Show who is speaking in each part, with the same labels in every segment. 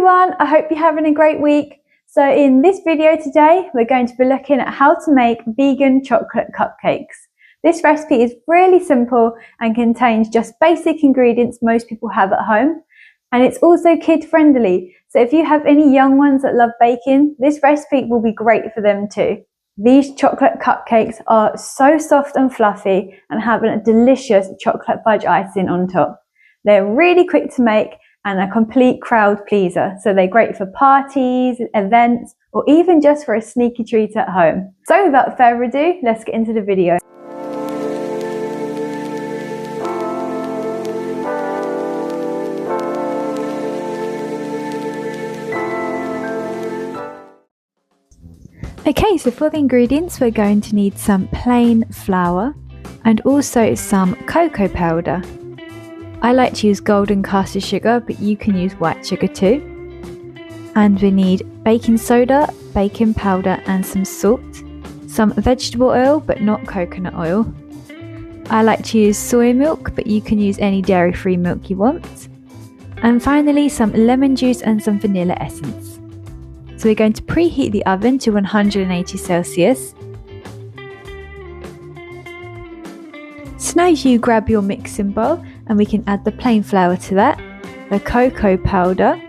Speaker 1: everyone, I hope you're having a great week. So in this video today, we're going to be looking at how to make vegan chocolate cupcakes. This recipe is really simple and contains just basic ingredients most people have at home. And it's also kid friendly. So if you have any young ones that love baking, this recipe will be great for them too. These chocolate cupcakes are so soft and fluffy and have a delicious chocolate fudge icing on top. They're really quick to make and a complete crowd pleaser. So they're great for parties, events, or even just for a sneaky treat at home. So without further ado, let's get into the video. Okay, so for the ingredients, we're going to need some plain flour and also some cocoa powder. I like to use golden caster sugar, but you can use white sugar too. And we need baking soda, baking powder and some salt, some vegetable oil but not coconut oil. I like to use soy milk, but you can use any dairy-free milk you want. And finally some lemon juice and some vanilla essence. So we're going to preheat the oven to 180 Celsius. So now you grab your mixing bowl and we can add the plain flour to that, the cocoa powder,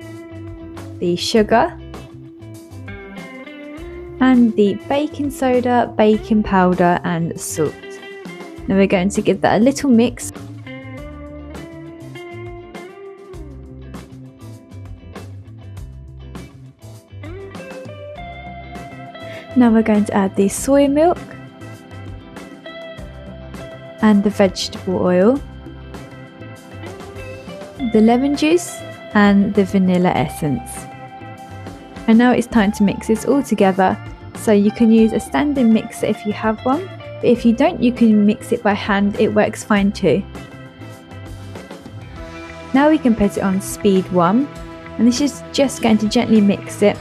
Speaker 1: the sugar, and the baking soda, baking powder and salt. Now we're going to give that a little mix. Now we're going to add the soy milk and the vegetable oil, the lemon juice and the vanilla essence. And now it's time to mix this all together. So you can use a standing mixer if you have one, but if you don't, you can mix it by hand, it works fine too. Now we can put it on speed 1, and this is just going to gently mix it.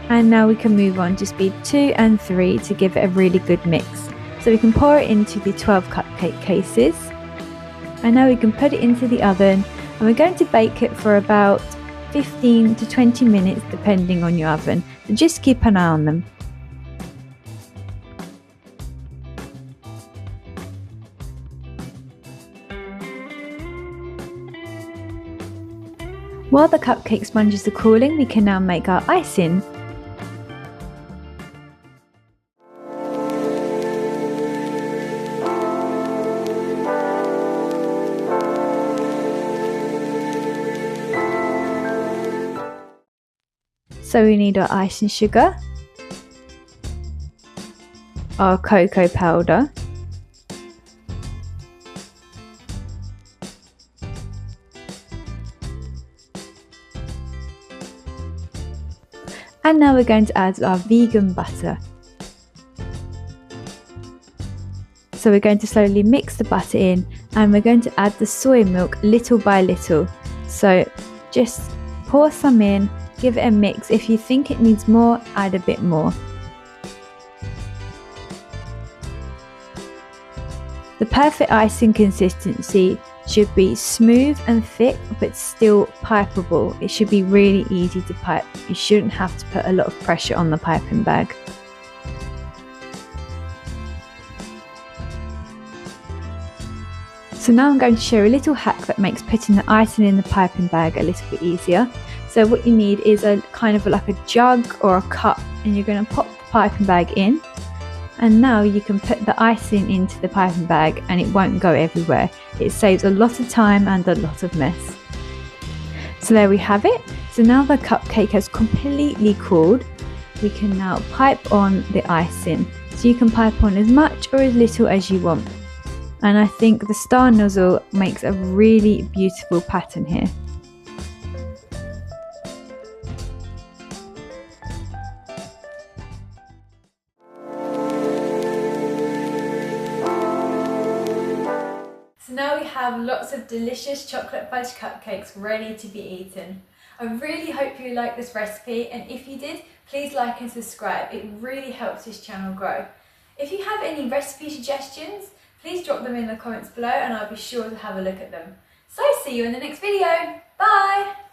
Speaker 1: And now we can move on to speed 2 and 3 to give it a really good mix. So we can pour it into the 12 cupcake cases. And now we can put it into the oven and we're going to bake it for about 15 to 20 minutes depending on your oven. So just keep an eye on them. While the cupcake sponges are cooling, we can now make our icing. So we need our icing sugar, our cocoa powder, and now we're going to add our vegan butter. So we're going to slowly mix the butter in and we're going to add the soy milk little by little. So just pour some in. Give it a mix. If you think it needs more, add a bit more. The perfect icing consistency should be smooth and thick, but still pipeable. It should be really easy to pipe. You shouldn't have to put a lot of pressure on the piping bag. So now I'm going to share a little hack that makes putting the icing in the piping bag a little bit easier. So what you need is a kind of like a jug or a cup, and you're going to pop the piping bag in, and now you can put the icing into the piping bag and it won't go everywhere. It saves a lot of time and a lot of mess. So there we have it. So now the cupcake has completely cooled, we can now pipe on the icing. So you can pipe on as much or as little as you want. And I think the star nozzle makes a really beautiful pattern here. So now we have lots of delicious chocolate fudge cupcakes ready to be eaten. I really hope you liked this recipe, and if you did, please like and subscribe. It really helps this channel grow. If you have any recipe suggestions, please drop them in the comments below and I'll be sure to have a look at them. So see you in the next video. Bye!